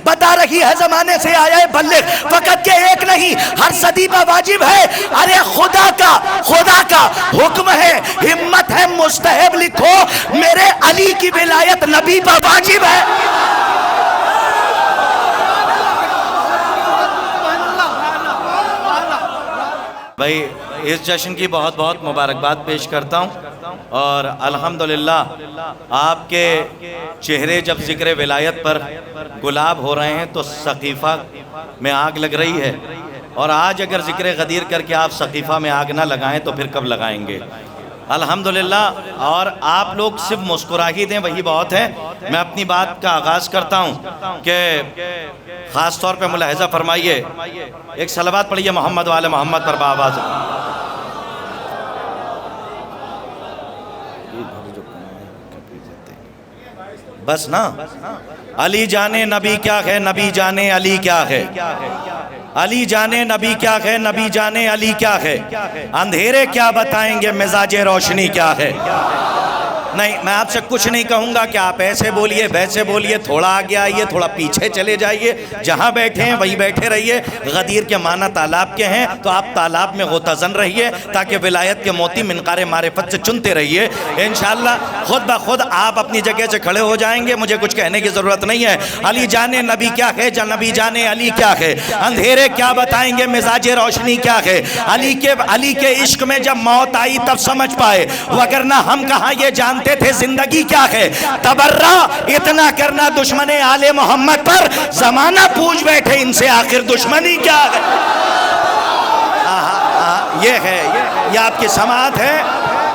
بتا رہی ہے زمانے سے آیا ہے بلغ، فقط کہ ایک نہیں ہر صدی پر واجب ہے۔ ارے خدا کا حکم ہے، ہمت ہے مستحب لکھو، میرے علی کی ولایت نبی پر واجب ہے۔ بھائی اس جشن کی بہت بہت مبارکباد پیش کرتا ہوں، اور الحمدللہ آپ کے چہرے جب ذکر ولایت پر گلاب ہو رہے ہیں تو سقیفہ میں آگ لگ رہی ہے، اور آج اگر ذکر غدیر کر کے آپ سقیفہ میں آگ نہ لگائیں تو پھر کب لگائیں گے؟ الحمدللہ، اور آپ لوگ صرف مسکرا ہی دیں وہی بہت ہے۔ میں اپنی بات کا آغاز کرتا ہوں کہ خاص طور پہ ملاحظہ فرمائیے، ایک صلوات پڑھیے محمد وآل محمد پر بآواز۔ بس نا، علی جانے نبی کیا ہے، نبی جانے علی کیا ہے، علی جانے نبی کیا ہے، نبی جانے علی کیا ہے، اندھیرے کیا بتائیں گے، مزاج روشنی کیا ہے۔ نہیں، میں آپ سے کچھ نہیں کہوں گا کہ آپ ایسے بولیے ویسے بولیے، تھوڑا آگے آئیے، تھوڑا پیچھے چلے جائیے، جہاں بیٹھے ہیں وہیں بیٹھے رہیے۔ غدیر کے معنی تالاب کے ہیں تو آپ تالاب میں غوطہ رہیے تاکہ ولایت کے موتی منقار معرفت سے چنتے رہیے۔ انشاءاللہ خود بخود آپ اپنی جگہ سے کھڑے ہو جائیں گے، مجھے کچھ کہنے کی ضرورت نہیں ہے۔ علی جانے نبی کیا ہے، نبی جانے علی کیا ہے، اندھیرے کیا بتائیں گے، مزاج روشنی کیا ہے۔ علی کے عشق میں جب موت آئی تب سمجھ پائے، وگرنہ ہم کہاں یہ جانتے تھے زندگی کیا ہے۔ تبرہ اتنا کرنا دشمن آل محمد پر، زمانہ پوچھ بیٹھے ان سے آخر دشمنی کیا ہے۔ یہ ہے، یہ آپ کی سماعت ہے،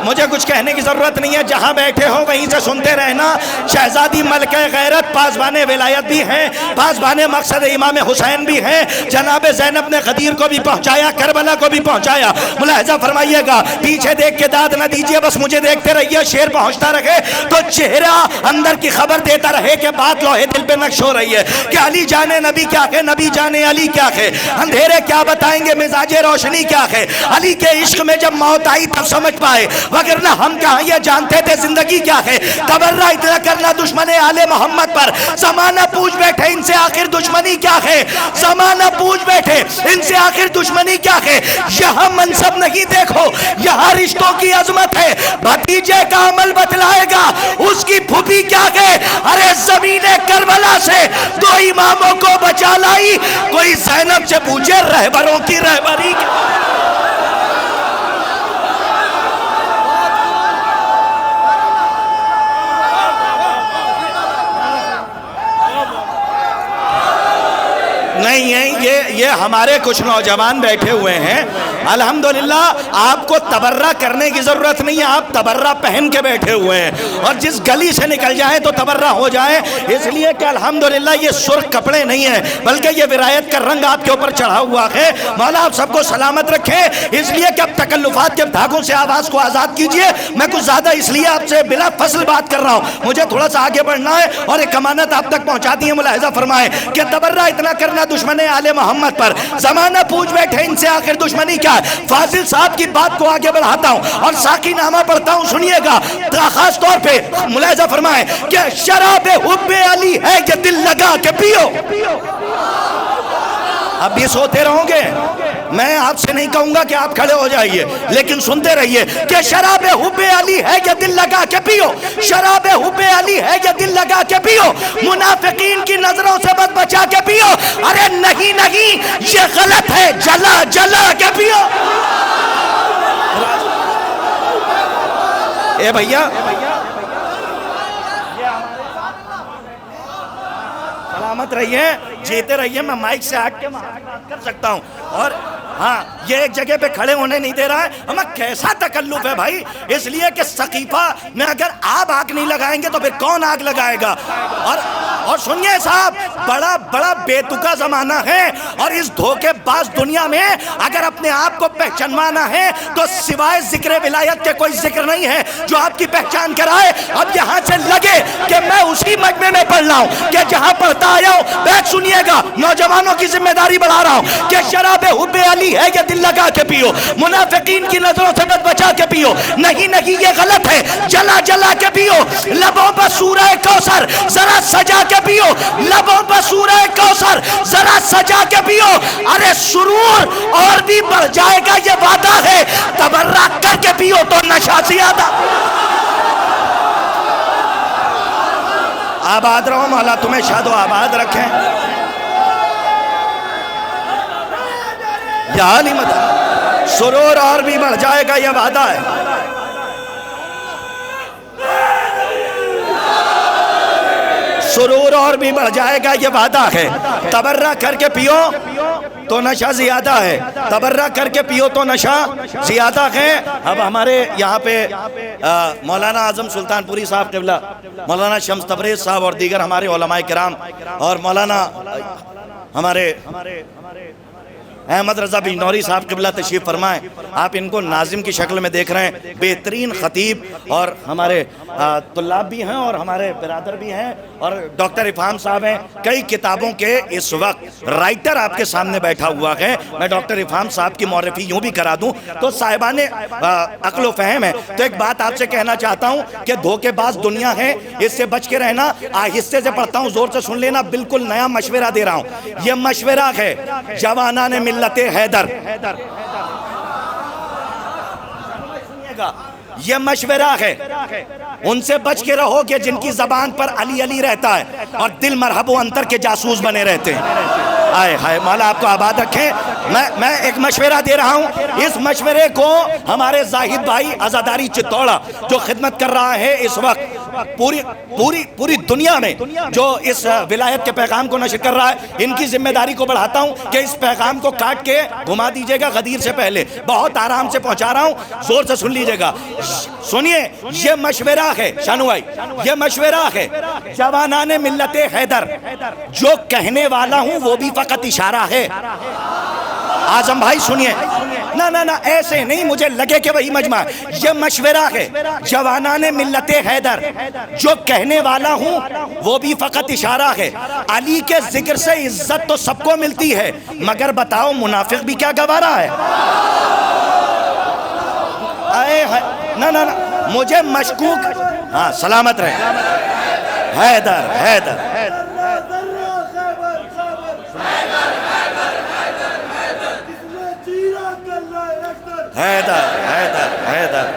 مجھے کچھ کہنے کی ضرورت نہیں ہے، جہاں بیٹھے ہو وہیں سے سنتے رہنا۔ شہزادی ملکہ غیرت پاسبان ولایت بھی ہیں، پاسبان مقصد امام حسین بھی ہیں، جناب زینب نے غدیر کو بھی پہنچایا، کربلا کو بھی پہنچایا۔ ملاحظہ فرمائیے گا، پیچھے دیکھ کے داد نہ دیجئے، بس مجھے دیکھتے رہیے، شیر پہنچتا رہے تو چہرہ اندر کی خبر دیتا رہے کہ بات لوہے دل پہ نقش ہو رہی ہے کہ علی جانے نبی کیا ہے، نبی جانے علی کیا ہے، اندھیرے کیا بتائیں گے، مزاج روشنی کیا ہے۔ علی کے عشق میں جب موت آئی تب سمجھ پائے، وگرنہ ہم کہاں یہ جانتے تھے زندگی کیا ہے۔ تبرہ اتنا کرنا دشمن آل محمد پر، زمانہ پوچھ بیٹھے ان سے آخر دشمنی کیا ہے، زمانہ پوچھ بیٹھے ان سے آخر دشمنی کیا ہے۔ یہاں منصب نہیں دیکھو، یہاں رشتوں کی عظمت ہے۔ بھتیجے کا عمل بتلائے گا اس کی پھوپھی کیا ہے۔ ارے زمین کربلا سے دو اماموں کو بچا لائی، کوئی زینب سے پوچھے رہبروں کی رہبری کیا۔ نہیں ہے، یہ ہمارے کچھ نوجوان بیٹھے ہوئے ہیں، الحمدللہ آپ کو تبرہ کرنے کی ضرورت نہیں ہے، آپ تبرہ پہن کے بیٹھے ہوئے ہیں، اور جس گلی سے نکل جائیں تو تبرہ ہو جائیں، اس لیے کہ الحمدللہ یہ سرخ کپڑے نہیں ہیں بلکہ یہ ولایت کا رنگ آپ کے اوپر چڑھا ہوا ہے۔ مولا آپ سب کو سلامت رکھے، اس لیے کہ اب تکلفات کے دھاگوں سے آواز کو آزاد کیجئے۔ میں کچھ زیادہ اس لیے آپ سے بلا فصل بات کر رہا ہوں، مجھے تھوڑا سا آگے بڑھنا ہے اور ایک امانت آپ تک پہنچا دی ہے۔ ملاحظہ فرمائیں کہ تبرہ اتنا کرنا دشمن آل محمد پر، زمانہ پوچھ بیٹھے ان سے آخر دشمنی کیا ہے۔ فاضل صاحب کی بات کو آگے بڑھاتا ہوں اور ساقی نامہ پڑھتا ہوں، سنیے گا خاص طور پہ ملاحظہ فرمائیں کہ شراب حب علی ہے کہ دل لگا کے پیو۔ اب یہ سوتے رہو گے، میں آپ سے نہیں کہوں گا کہ آپ کھڑے ہو جائیے، لیکن سنتے رہیے کہ شراب حب علی ہے کہ دل لگا کے پیو، شراب حب علی ہے کہ دل لگا کے پیو، منافقین کی نظروں سے بچ بچا کے پیو۔ ارے نہیں نہیں، یہ غلط ہے، جلا جلا کے پیو۔ اے بھیا سلامت رہیے، جیتے رہیے، میں مائک سے ہٹ کے بات کر سکتا ہوں، اور ہاں یہ ایک جگہ پہ کھڑے ہونے نہیں دے رہا ہے۔ ہمیں کیسا تکلف ہے بھائی، اس لیے کہ سقیفہ میں اگر آپ آگ نہیں لگائیں گے تو پھر کون آگ لگائے گا۔ اور سنیے صاحب، بڑا بڑا بے تکا زمانہ ہے، اور اس دھوکے باز دنیا میں اگر اپنے آپ کو پہچانوانا ہے تو سوائے ذکر ولایت کے کوئی ذکر نہیں ہے جو آپ کی پہچان کرائے۔ اب یہاں سے لگے کہ میں اسی مجمع میں پڑھ رہا ہوں کہ جہاں پڑھتا آیا ہوں، بیٹھ سنیے گا، نوجوانوں کی ذمہ داری بڑھا رہا ہوں کہ شراب حب علی ہے کہ دل لگا کے پیو، منافقین کی نظروں سے بچ بچا کے پیو۔ نہیں نہیں، یہ غلط ہے، جلا جلا کے پیو۔ لبوں پر سورہ کوثر ذرا سجا کے پیو، لبوں پر سورہ کوثر کوثر ذرا سجا کے پیو. ارے سرور اور بھی بڑھ جائے گا یہ وعدہ ہے، تبرہ کر کے پیو تو نشہ زیادہ. آباد رہو، مولا تمہیں شاد و آباد رکھیں. یا علی مدد. سرور اور بھی بڑھ جائے گا یہ وعدہ ہے. سرور اور بھی بڑھ جائے گا یہ وعدہ ہے. تبرہ کر کے پیو تو نشہ زیادہ ہے، تبرہ کر کے پیو تو نشہ زیادہ ہے. اب ہمارے یہاں پہ مولانا اعظم سلطان پوری صاحب قبلہ، مولانا شمس تبریز صاحب اور دیگر ہمارے علماء کرام اور مولانا ہمارے احمد رضا بجنوری صاحب قبلہ تشریف فرمائیں. آپ ان کو ناظم کی شکل میں دیکھ رہے ہیں، بہترین خطیب اور ہمارے طلاب بھی ہیں اور ہمارے برادر بھی ہیں اور ڈاکٹر افہام صاحب ہیں. کئی کتابوں کے اس وقت رائٹر آپ کے سامنے بیٹھا ہوا ہے. میں ڈاکٹر افہام صاحب کی معرفی یوں بھی کرا دوں تو صاحبان عقل و فہم ہے. تو ایک بات آپ سے کہنا چاہتا ہوں کہ دھوکے باز دنیا ہے، اس سے بچ کے رہنا. آہستہ سے پڑھتا ہوں، زور سے سن لینا، بالکل نیا مشورہ دے رہا ہوں. یہ مشورہ ہے جوانان ملت حیدر. یہ مشورہ ہے ان سے بچ کے رہو کہ جن کی زبان پر علی علی رہتا ہے اور دل مرحب و انتر کے جاسوس بنے رہتے ہیں. آئے ہائے، مولا آپ کو آباد رکھیں. میں ایک مشورہ دے رہا ہوں. اس مشورے کو ہمارے زاہد بھائی عزاداری چتوڑا جو خدمت کر رہا ہے اس وقت پوری دنیا میں، جو اس ولایت کے پیغام کو نشر کر رہا ہے، ان کی ذمہ داری کو بڑھاتا ہوں کہ اس پیغام کو کاٹ کے گھما دیجئے گا غدیر سے پہلے. بہت آرام سے پہنچا رہا ہوں، زور سے سن لیجئے گا. سنیے، یہ مشورہ ہے شانو بھائی، یہ مشورہ ہے جوانان ملت حیدر. جو کہنے والا ہوں وہ بھی فقط اشارہ ہے. اعظم بھائی سنیے، نہ ایسے نہیں مجھے لگے کہ وہی مجمع ہے. یہ مشورہ ہے جوانان ملت حیدر. جو کہنے والا ہوں وہ بھی فقط اشارہ ہے. علی کے ذکر سے عزت تو سب کو ملتی ہے، مگر بتاؤ منافق بھی کیا گوارا ہے. نہ مجھے مشکوک. ہاں سلامت رہے. حیدر حیدر حیدر حیدر حیدر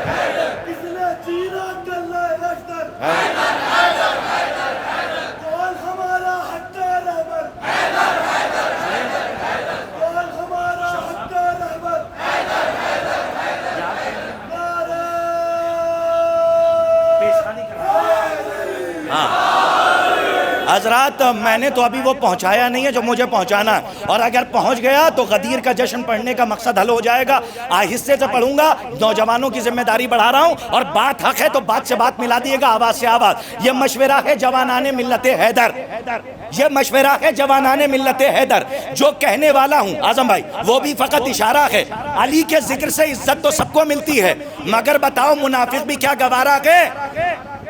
حضرات، میں نے تو ابھی وہ پہنچایا نہیں ہے جو مجھے پہنچانا ہے، اور اگر پہنچ گیا تو غدیر کا جشن پڑھنے کا مقصد حل ہو جائے گا. آہستہ سے پڑھوں گا، نوجوانوں کی ذمہ داری بڑھا رہا ہوں، اور بات حق ہے تو بات سے بات ملا دیے گا، آواز سے آواز. یہ مشورہ ہے جوانان ملت حیدر. یہ مشورہ ہے جوانان ملت حیدر. جو کہنے والا ہوں اعظم بھائی وہ بھی فقط اشارہ ہے. علی کے ذکر سے عزت تو سب کو ملتی ہے، مگر بتاؤ منافق بھی کیا گوارا ہے.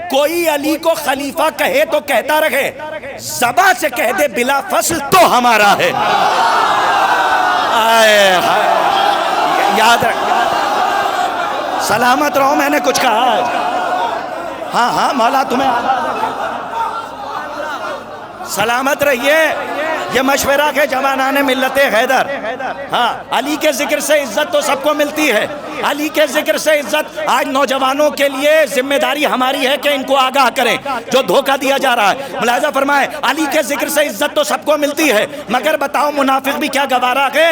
کوئی علی کو خلیفہ کہے تو کہتا رہے، زباں سے کہہ دے بلا فصل تو ہمارا ہے. یاد رکھ، سلامت رہو. میں نے کچھ کہا ہے. ہاں مولا تمہیں سلامت رہیے. یہ مشورہ ہے جوانان ملت حیدر. ہاں، علی کے ذکر سے عزت تو سب کو ملتی ہے. علی کے ذکر سے عزت. آج نوجوانوں کے لیے ذمہ داری ہماری ہے کہ ان کو آگاہ کریں جو دھوکہ دیا جا رہا ہے. ملاحظہ فرمائے، علی کے ذکر سے عزت تو سب کو ملتی ہے، مگر بتاؤ منافق بھی کیا گوارا ہے.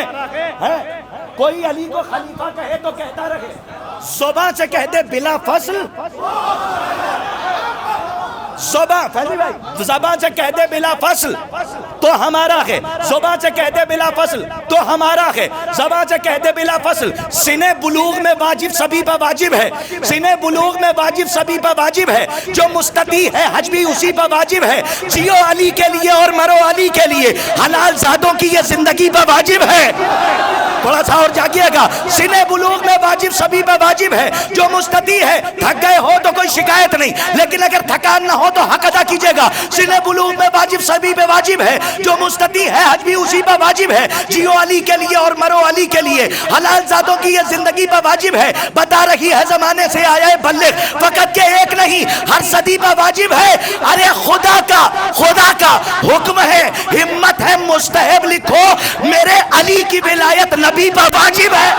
کوئی علی کو خلیفہ کہے تو کہتا رہے، زباں سے کہہ دے بلا فصل. زبان سے کہہ دے بلا فصل تو ہمارا ہے. زبان سے کہہ دے بلا فصل تو ہمارا ہے. زبان سے کہہ دے بلا فصل. سنے بلوغ میں واجب سبھی پر واجب ہے. سنے بلوغ میں واجب سبھی پر واجب ہے. جو مستطیع ہے حج بھی اسی پر واجب ہے. جیو علی کے لیے اور مرو علی کے لیے. حلال زادوں کی یہ زندگی پر واجب ہے. تھوڑا سا اور جاگیے گا. سنے بلوغ میں واجب سبھی پر واجب ہے. جو مستطیع ہے، تھک گئے ہو تو کوئی شکایت نہیں، لیکن اگر تھکان نہ ہو تو حق ادا کیجئے گا. سن بلوغ میں واجب سبھی پہ واجب ہے, جو مستطیع ہے حج بھی اسی پہ واجب ہے. جیو علی کے لیے اور مرو علی کے لیے, حلال ذاتوں کی یہ زندگی پہ واجب ہے. بتا رہی ہے زمانے سے آیا ہے بلغ, فقط کہ ایک نہیں ہر صدی پہ واجب ہے. ارے خدا کا حکم ہے, ہمت ہے مستحب لکھو, میرے علی کی ولایت نبی پہ واجب ہے.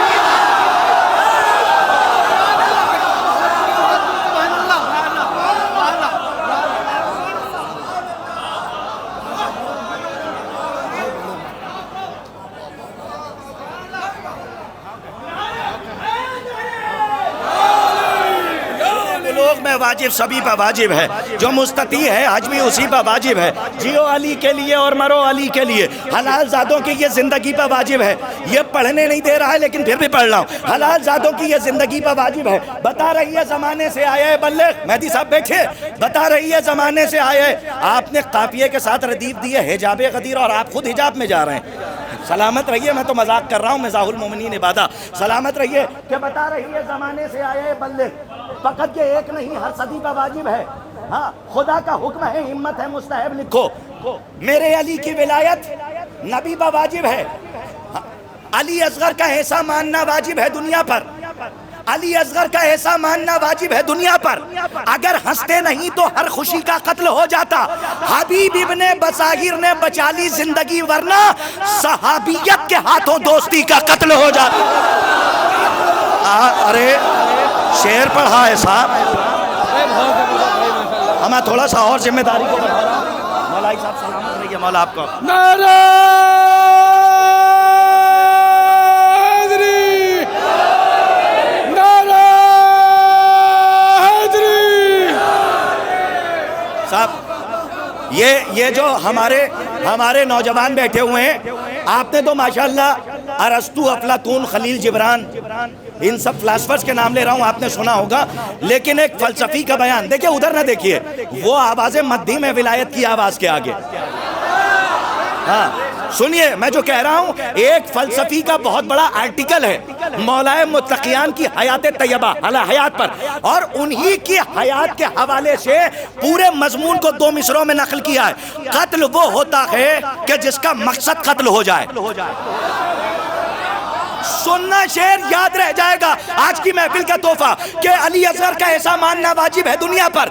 میں واجب سبھی پہ واجب ہے, جو مستطیع ہے حج بھی اسی پہ واجب ہے. جیو علی کے لیے اور مرو علی کے لیے, حلال ذاتوں کی یہ زندگی پہ واجب ہے. یہ پڑھنے نہیں دے رہا ہے لیکن پھر بھی پڑھ رہا ہوں. حلال ذاتوں کی یہ زندگی پہ واجب ہے. بتا رہی ہے زمانے سے آیا ہے بلغ, مہدی صاحب بیٹھے, بتا رہی ہے زمانے سے آیا ہے. آپ نے قافیے کے ساتھ ردیف دی ہے حجاب غدیر, اور آپ خود حجاب میں جا رہے ہیں. سلامت رہیے, میں تو مذاق کر رہا ہوں, مزاح المومنین عبادہ. سلامت رہیے کہ بتا رہی ہے زمانے سے آیا ہے بلغ, فقط یہ ایک نہیں ہر صدی کا واجب ہے. ہاں خدا کا حکم ہے, ہمت ہے مستحب لکھو, میرے علی کی ولایت نبی پہ واجب ہے. علی اصغر کا ایسا ماننا واجب ہے دنیا پر, علی اصغر کا ایسا ماننا واجب ہے دنیا پر. اگر ہنستے نہیں تو ہر خوشی کا قتل ہو جاتا. حبیب ابن بصاغر نے بچا لی زندگی, ورنہ صحابیت کے ہاتھوں دوستی کا قتل ہو جاتا. ارے شعر پڑھا ہے صاحب, ہمیں تھوڑا سا اور ذمہ داری کو بڑھا رہا ہوں. مولائی صاحب سلامت رہیے, مولا آپ کو. یہ جو ہمارے نوجوان بیٹھے ہوئے ہیں, آپ نے تو ماشاءاللہ ارسطو, افلاطون, خلیل جبران, ان سب فلاسفرز کے نام لے رہا ہوں, آپ نے سنا ہوگا. لیکن ایک فلسفی کا بیان دیکھیں, ادھر نہ دیکھیے, وہ آواز مدی میں ولایت کی آواز کے آگے. ہاں سنیے میں جو کہہ رہا ہوں, ایک فلسفی کا بہت بڑا آرٹیکل ہے مولا متقیان کی حیات طیبہ حیات پر, اور انہی کی حیات کے حوالے سے پورے مضمون کو 2 مصروں میں نقل کیا ہے. قتل وہ ہوتا ہے کہ جس کا مقصد قتل ہو جائے. سننا شعر یاد رہ جائے گا آج کی محفل کا تحفہ, کہ علی اصغر کا ایسا ماننا واجب ہے دنیا پر.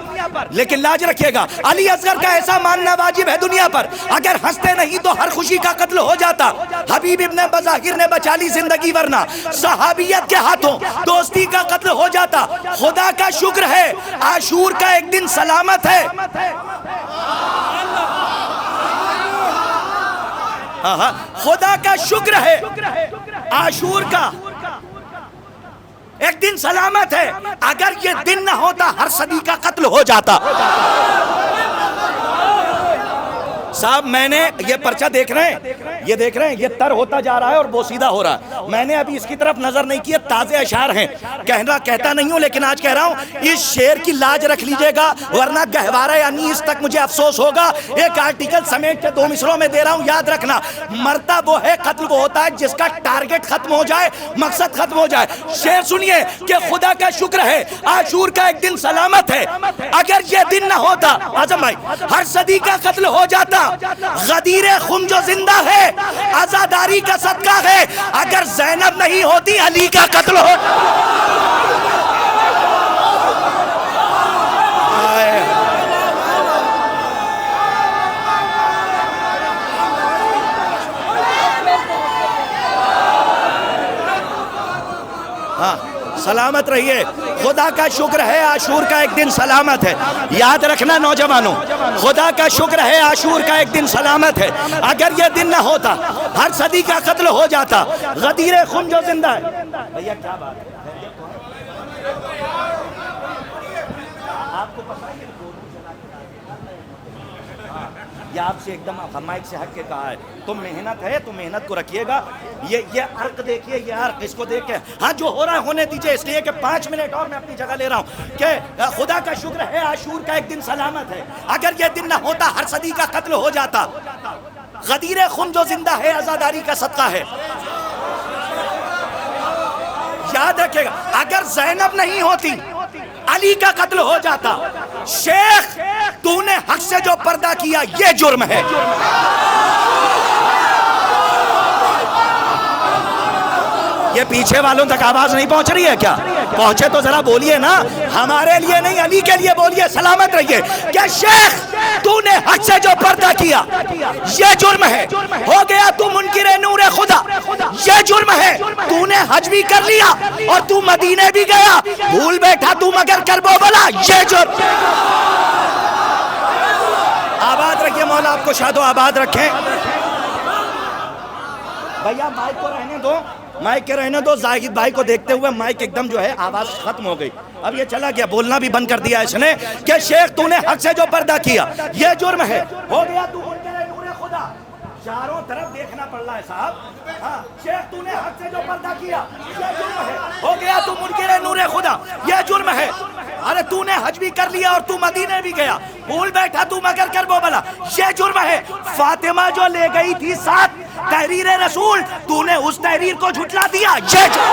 لیکن لاج رکھیے گا, علی اصغر کا ایسا ماننا واجب ہے دنیا پر. اگر ہنستے نہیں تو ہر خوشی کا قتل ہو جاتا. حبیب ابن بصاغر نے بچا لی زندگی, ورنہ صحابیت کے ہاتھوں دوستی کا قتل ہو جاتا. خدا کا شکر ہے عاشور کا ایک دن سلامت ہے. خدا کا شکر ہے عاشور کا ایک دن سلامت ہے. اگر یہ دن نہ ہوتا ہر صدی کا قتل ہو جاتا. صاحب میں نے یہ پرچہ دیکھ رہے ہیں, یہ تر ہوتا جا رہا ہے اور بوسیدہ ہو رہا ہے. میں نے ابھی اس کی طرف نظر نہیں کی, تازے اشعار ہیں, کہتا نہیں ہوں لیکن آج کہہ رہا ہوں, اس شعر کی لاج رکھ لیجئے گا, ورنہ گہوارہ انیس تک مجھے افسوس ہوگا. ایک آرٹیکل سمیٹ کے 2 مصروں میں دے رہا ہوں, یاد رکھنا. مرتا وہ ہے, قتل وہ ہوتا ہے جس کا ٹارگٹ ختم ہو جائے, مقصد ختم ہو جائے. شعر سنیے کہ خدا کا شکر ہے عاشور کا ایک دن سلامت ہے. اگر یہ دن نہ ہوتا اعظم بھائی, ہر صدی کا قتل ہو جاتا. غدیر خون جو زندہ ہے عزاداری کا صدقہ ہے. اگر زینب نہیں ہوتی علی کا قتل ہو. سلامت رہیے. خدا کا شکر ہے عاشور کا ایک دن سلامت ہے. یاد رکھنا نوجوانوں, خدا کا شکر ہے عاشور کا ایک دن سلامت ہے. اگر یہ دن نہ ہوتا ہر صدی کا قتل ہو جاتا. غدیر خون جو زندہ ہے. بھیا کیا بات ہے, آپ کو پتہ ہے یہ آپ سے ایک دم مائک سے ہٹ کے کہا ہے, تو محنت ہے تو محنت کو رکھیے گا. یہ عرق دیکھیے, یہ عرق, اس کو دیکھ کے ہاں جو ہو رہا ہے ہونے دیجئے, اس لیے کہ 5 منٹ اور میں اپنی جگہ لے رہا ہوں. کہ خدا کا شکر ہے عاشور کا ایک دن سلامت ہے. اگر یہ دن نہ ہوتا ہر صدی کا قتل ہو جاتا. غدیر خون جو زندہ ہے عزاداری کا صدقہ ہے. یاد رکھے گا, اگر زینب نہیں ہوتی علی کا قتل ہو جاتا. شیخ تو نے حق سے جو پردہ کیا یہ جرم ہے. یہ پیچھے والوں تک آواز نہیں پہنچ رہی ہے کیا؟ پہنچے تو ذرا بولیے نا. ہمارے لیے نہیں علی کے لیے بولیے. سلامت رہیے. کہ شیخ تو نے حق سے جو پردہ کیا یہ جرم ہے. ہو گیا تو منکر نور خدا یہ جرم ہے. تو نے حج بھی کر لیا اور تو مدینے بھی گیا. بھول بیٹھا تو مگر کربلا یہ جرم. آباد رکھیے مولا آپ کو شاد و آباد رکھیں. بھیا مائک کو رہنے دو. مائک کے رہنے دو. زاہد بھائی کو دیکھتے ہوئے مائک ایک دم جو ہے آواز ختم ہو گئی. اب یہ چلا گیا. بولنا بھی بند کر دیا اس نے. کہ شیخ تو نے حق سے جو پردہ کیا یہ جرم ہے. ہو گیا تو منکر نور خدا. چاروں طرف دیکھنا پڑ رہا ہے صاحب. ہاں شیخ تو نے حق سے جو پردہ کیا یہ جرم ہے. ہو گیا تو منکر نور خدا یہ جرم ہے. ارے تو نے حج بھی کر لیا اور تو مدینے بھی گیا. بھول بیٹھا تو مگر کربلا یہ جرم ہے. فاطمہ جو لے گئی تھی ساتھ تحریر رسول تو نے اس تحریر کو جھٹلا دیا یہ جرم.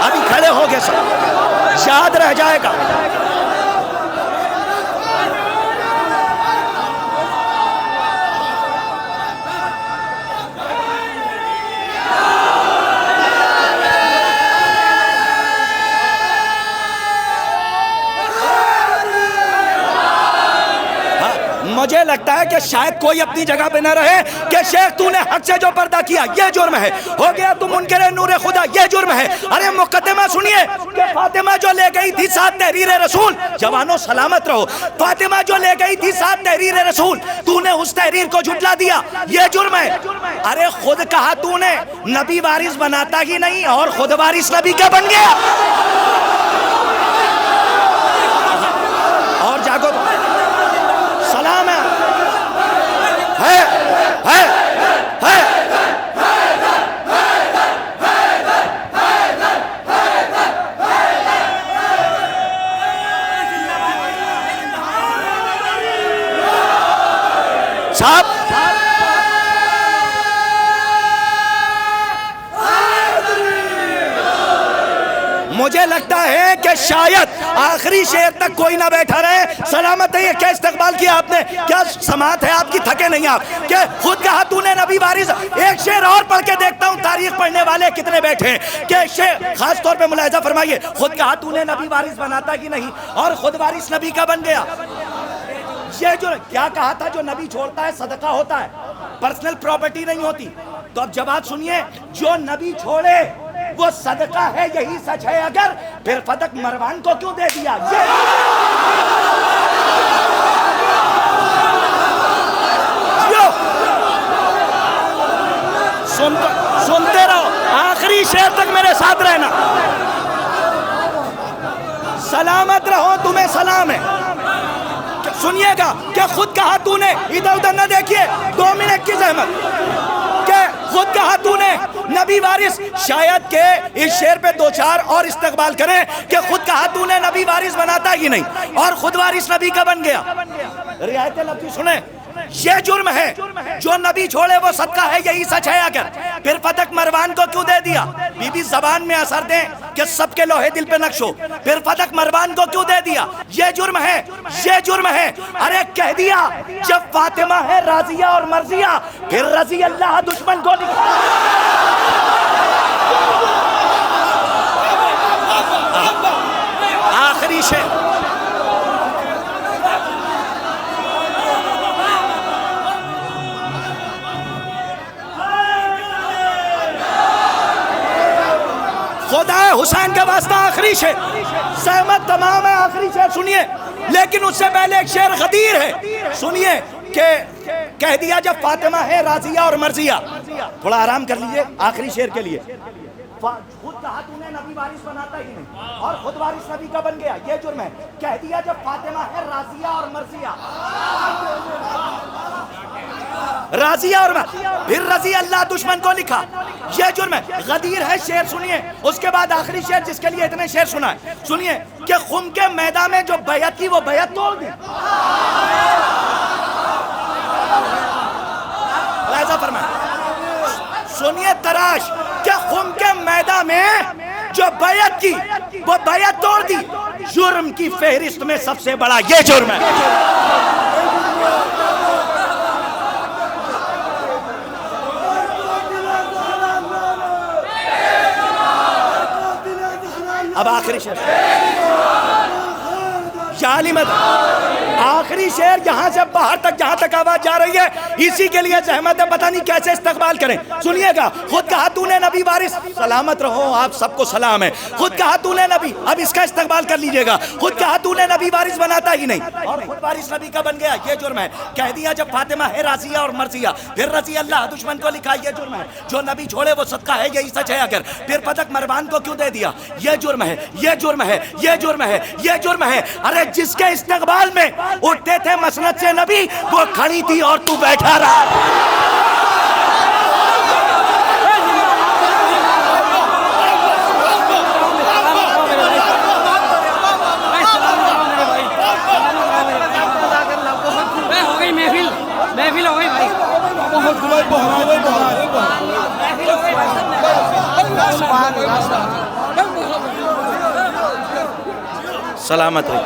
ابھی کھڑے ہو گئے سب یاد رہ جائے گا. مجھے لگتا ہے کہ شاید کوئی اپنی جگہ پہ نہ رہے. کہ شیخ تو نے حق سے جو پردہ کیا یہ جرم ہے. ہو گیا تو منکر نور خدا یہ جرم ہے. ارے مقدمہ سنیے. کہ فاطمہ جو لے گئی تھی ساتھ تحریر رسول. جوانوں سلامت رہو. فاطمہ جو لے گئی تھی ساتھ تحریر رسول تو نے اس تحریر کو جھٹلا دیا یہ جرم ہے. ارے خود کہا تو نے نبی وارث بناتا ہی نہیں اور خود وارث نبی کا بن گیا. اور جاگو سلام ہے. صاحب مجھے لگتا ہے کہ شاید آخری شعر تک کوئی نہ بیٹھا رہے. سلامت ہے. یہ کیا استقبال کیا آپ نے. کیا سماعت ہے آپ کی. تھکے نہیں آپ. کہ خود کہا تو نے نبی وارث. ایک شعر اور پڑھ کے دیکھتا ہوں تاریخ پڑھنے والے کتنے بیٹھے ہیں. کہ شعر خاص طور پہ ملاحظہ فرمائیے. خود کہا تو نے نبی وارث بناتا ہی نہیں اور خود وارث نبی کا بن گیا. یہ جو کیا کہا تھا جو نبی چھوڑتا ہے صدقہ ہوتا ہے پرسنل پراپرٹی نہیں ہوتی. تو اب جواب سنیے. جو نبی چھوڑے وہ صدقہ ہے یہی سچ ہے اگر پھر فتق مروان کو کیوں دے دیا. سنتے رہو آخری شعر تک میرے ساتھ رہنا. سلامت رہو. تمہیں سلام ہے. سنیے گا. کہ خود کہا تو نے ادھر ادھر نہ دیکھیے 2 منٹ کی زحمت. کہ خود کہا تو نے نبی وارث. شاید کہ اس شعر پہ 2-4 اور استقبال کریں. کہ خود کہا تو نے نبی وارث بناتا ہی نہیں اور خود وارث نبی کا بن گیا. رعایت لفظی سنیں. یہ جرم ہے. جو نبی چھوڑے وہ صدقہ ہے یہی سچ ہے اگر پھر فتق مروان کو کیوں دے دیا. بی بی زبان میں اثر دیں کہ سب کے لوہے دل پہ نقش ہو. پھر فتق مروان کو کیوں دے دیا. یہ جرم ہے. یہ جرم ہے. ارے کہہ دیا جب فاطمہ ہے راضیہ اور مرضیہ پھر رضی اللہ دشمن کو آخری شعر. خدا حسین کا واسطہ آخری شعر. سہمت تمام ہے. آخری شعر سنیے. لیکن اس سے پہلے ایک شعر غدیر ہے. سنیے. کہ کہہ دیا جب فاطمہ ہے راضیہ اور مرضیہ. تھوڑا آرام کر لیجئے آخری شعر کے لیے. خود کہا تو نے نبی وارث بناتا ہی نہیں اور خود وارث نبی کا بن گیا. یہ جرم ہے. کہہ دیا جب فاطمہ ہے راضیہ اور مرضیہ. راضیہ اور پھر رضی اللہ دشمن کو لکھا. یہ جرم ہے. غدیر ہے. شعر سنیے. اس کے بعد آخری شعر جس کے لیے اتنے شعر سنا ہے سنیے. کہ خم کے میدان میں جو بیعت کی وہ بیعت توڑ دی. لہذا فرمائے. سنیے تراش. کہ خم کے میدان میں جو بیعت کی وہ بیعت توڑ دی، جرم کی فہرست میں سب سے بڑا یہ جرم ہے۔ اب آخری شعر، آخری شعر یہاں سے باہر تک جہاں تک آواز جا رہی ہے، اسی کے لیے زحمت ہے، پتہ نہیں کیسے استقبال کریں۔ سنیے گا، خود کہا تو نے نبی وارث، سلامت رہو آپ سب کو سلام ہے، خود کہا تو نے نبی، اب اس کا استقبال کر لیجئے گا، خود کہا تو نے نبی وارث بناتا ہی نہیں، اور خود وارث نبی کا بن گیا، یہ جرم ہے۔ کہہ دیا جب فاطمہ ہے راضیہ اور مرضیہ، پھر رضی اللہ دشمن کو لکھا، یہ جرم ہے۔ جو نبی چھوڑے وہ صدقہ ہے، یہی سچ ہے اگر، پھر پتک مروان کو کیوں دے دیا، یہ جرم ہے، یہ جرم ہے، یہ جرم ہے، یہ جرم ہے۔ ارے جس کے استقبال میں اٹھتے تھے مسند سے نبی، وہ کھڑی تھی اور تو بیٹھا رہا۔ محفل ہو گئی بھائی، سلامت رہی۔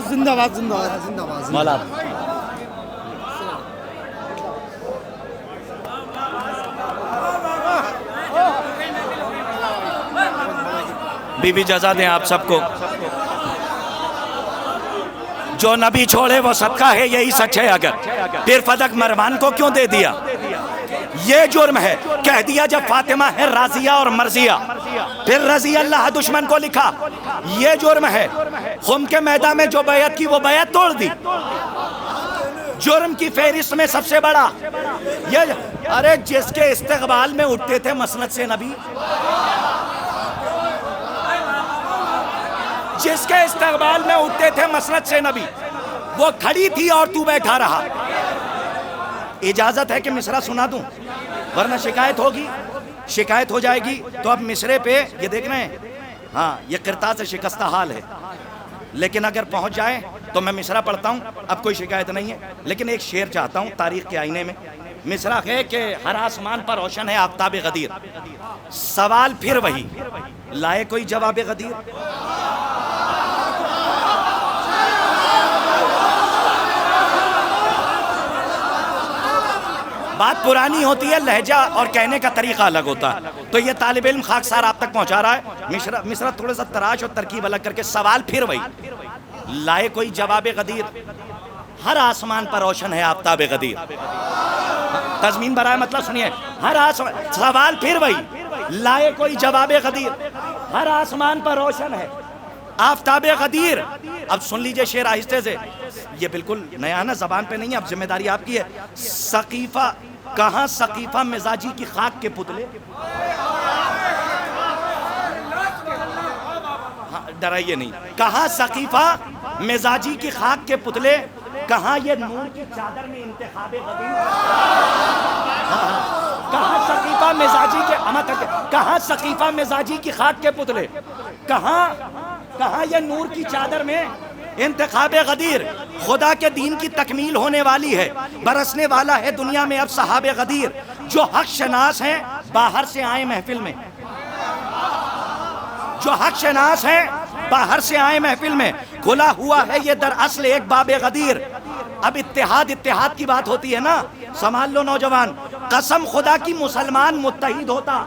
زندہ باد، زندہ باد، زندہ باد۔ مولا بی بی جزا دیں آپ سب کو۔ جو نبی چھوڑے وہ صدقہ ہے، یہی سچ ہے اگر، پھر فدق مروان کو کیوں دے دیا، یہ جرم ہے۔ کہہ دیا جب فاطمہ ہے راضیہ اور مرضیہ، پھر رضی اللہ دشمن کو لکھا، یہ جرم ہے۔ خم کے میدان میں جو بیعت کی وہ بیعت توڑ دی، جرم کی فہرست میں سب سے بڑا یہ۔ ارے جس کے استقبال میں اٹھتے تھے مسند سے نبی، جس کے استقبال میں اٹھتے تھے مسند سے نبی، وہ کھڑی تھی اور تو بیٹھا رہا۔ اجازت ہے کہ مصرع سنا دوں، ورنہ شکایت ہوگی، شکایت ہو جائے گی۔ تو اب مصرے پہ یہ دیکھ رہے ہیں، ہاں یہ قرطا سے شکستہ حال ہے، لیکن اگر پہنچ جائے تو میں مصرع پڑھتا ہوں، اب کوئی شکایت نہیں ہے۔ لیکن ایک شعر چاہتا ہوں تاریخ کے آئینے میں، مصرع ہے کہ ہر آسمان پر روشن ہے آفتاب غدیر، سوال پھر وہی، لائے کوئی جواب غدیر؟ بات پرانی ہوتی ہے، لہجہ اور کہنے کا طریقہ الگ ہوتا ہے، تو یہ طالب علم خاکسار آپ تک پہنچا رہا ہے۔ مصرع تھوڑا سا تراش اور ترکیب الگ کر کے، سوال پھر وہی، لائے کوئی جواب غدیر، ہر آسمان پر روشن ہے آفتاب غدیر۔ تضمین برائے مطلب سنیے، ہر آسمان، سوال پھر وہی، لائے کوئی جواب غدیر، ہر آسمان پر روشن ہے آفتاب غدیر۔ اب سن لیجئے شعر آہستہ سے، یہ بالکل نیا نا، زبان پہ نہیں ہے، اب ذمہ داری آپ کی ہے۔ سقیفہ کہاں سقیفہ مزاجی کی خاک کے پتلے، ڈرائیے نہیں، کہاں سقیفہ مزاجی کی خاک کے پتلے، کہاں یہ نور کی چادر میں انتخاب غدیر، کہاں سقیفہ مزاجی کے، کہاں سقیفہ مزاجی کی خاک کے پتلے، کہاں یہ نور کی چادر میں انتخاب غدیر۔ خدا کے دین کی تکمیل ہونے والی ہے، برسنے والا ہے دنیا میں اب صحاب غدیر، جو حق شناس ہیں باہر سے آئے محفل میں، جو حق شناس ہیں باہر سے آئے محفل میں، کھلا ہوا ہے یہ در اصل ایک باب غدیر۔ اب اتحاد کی بات ہوتی ہے نا، سنبھال لو نوجوان، قسم خدا کی مسلمان متحد ہوتا،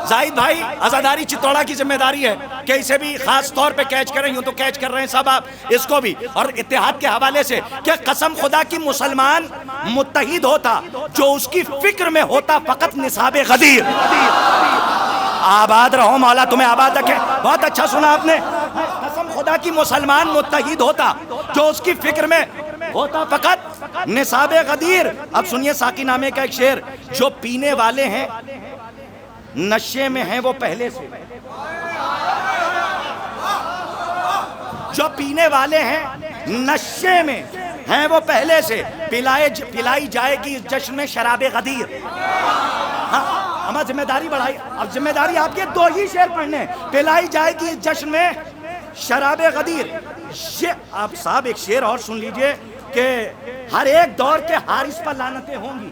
زاہد بھائی عزاداری چتوڑا کی ذمہ داری ہے کہ اسے بھی خاص طور پہ کیچ کریں، یوں تو کیچ کر رہے ہیں سب آپ، اس کو بھی، اور اتحاد کے حوالے سے کہ قسم خدا کی مسلمان متحد ہوتا جو اس کی فکر میں ہوتا فقط نصاب غدیر۔ آباد رہو مولا تمہیں آباد رکھے، بہت اچھا سنا آپ نے، قسم خدا کی مسلمان متحد ہوتا جو اس کی فکر میں ہوتا فقط نصاب غدیر۔ اب سنیے ساقی نامے کا ایک شعر، جو پینے والے ہیں نشے میں ہیں وہ پہلے سے، جو پینے والے ہیں نشے میں ہیں وہ پہلے سے، پلائی جائے گی اس جشن میں شراب غدیر۔ ہاں ہمیں ذمہ داری بڑھائی، اب ذمہ داری آپ کے دو ہی شعر پڑھنے، پلائی جائے گی اس جشن میں شراب غدیر۔ آپ صاحب ایک شعر اور سن لیجئے، کہ ہر ایک دور کے حارث پر لعنتیں ہوں گی.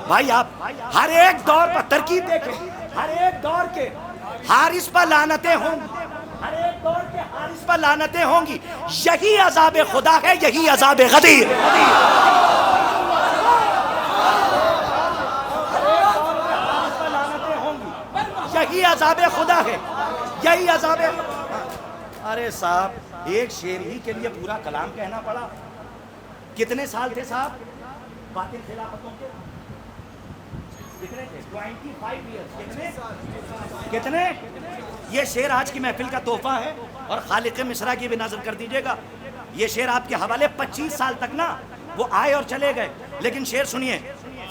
بھائی آپ ہر ایک دور پر ترکیب دیکھیں, ہر ایک دور کے حارث پر لعنتیں ہوں گی, ہر ایک دور کے حارث پر لعنتیں ہوں گی. یہی عذاب خدا ہے, یہی عذاب غدیر. یہی عذاب خدا ہے, یہی عذاب. ارے صاحب ایک شعر ہی کے لیے پورا کلام کہنا پڑا. کتنے سال تھے صاحب باطل خلافتوں کے؟ کتنے تھے؟ 25 ایئرز. کتنے؟ یہ شعر آج کی محفل کا تحفہ ہے, اور خالق مصرع کی بھی نظر کر دیجئے گا. یہ شعر آپ کے حوالے 25 سال تک نا وہ آئے اور چلے گئے, لیکن شعر سنیے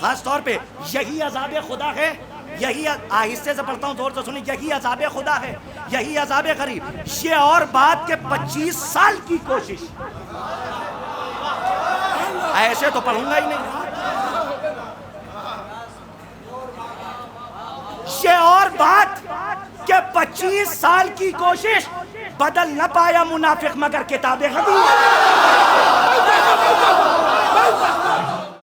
خاص طور پہ. یہی عذاب خدا ہے, یہی آہستہ سے پڑھتا ہوں زور سے سنیے. یہی عذاب خدا ہے, یہی عذاب غریب. یہ اور بات کہ 25 سال کی کوشش, ایسے تو پڑھوں گا ہی نہیں. یہ اور بات کہ 25 سال کی کوشش بدل نہ پایا منافق مگر کتاب غدیر.